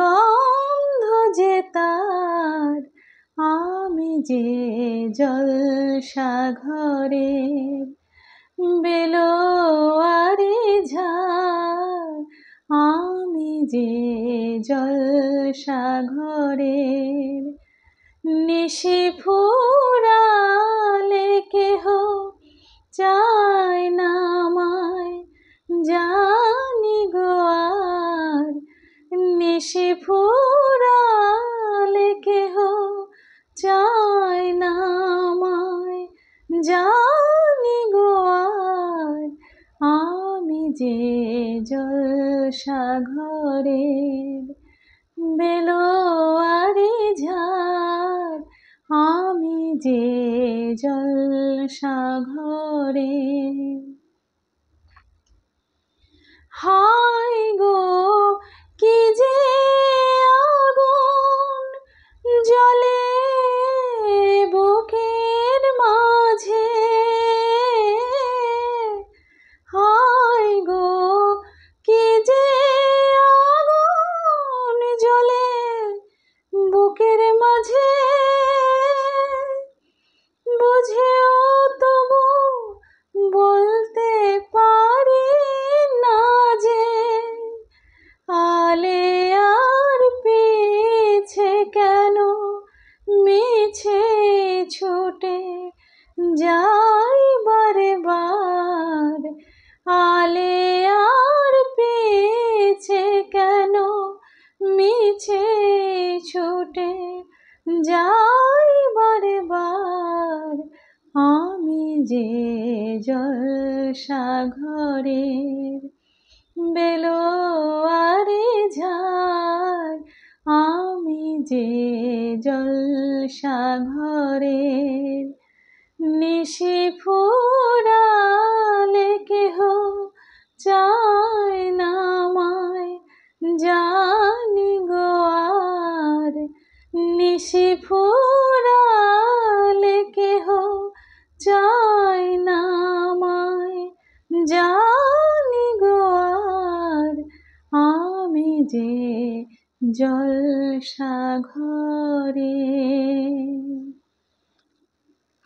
গন্ধ যে তার, আমি যে জলসাঘরের বেলোয়ারি ঝাড়, আমি যে জলসাঘরের নিশি ফুরালে কেহ চায় না আমায়, জানি গো আর নিশি ফুরালে কেহ চায় না আমায়, জানি গো আর আমি যে জলসাঘরের বেলোয়ারি ঝাড়, আমি যে জলসাঘরের। হায় গো কি যে আগুন জ্বলে বুকের মাঝে, হায় গো কি যে আগুন জ্বলে বুকের মাঝে, বুঝেও তবু বলতে পারি না যে আলে আর পিছে কেন মিছে ছুটে যাই বারে বার, আলে আর পিছে কেন মিছে ছুটে যাই বারে বার, আমি যে জলসাঘরের বেলোয়ারি ঝাড়, আমি যে জলসাঘরের নিশি ফুরালে কেহ চায় না আমায়, জানি গো আর নিশি ফুরালে কেহ চায় না আমায়, জানি গো আর আমি যে জলসাঘরের।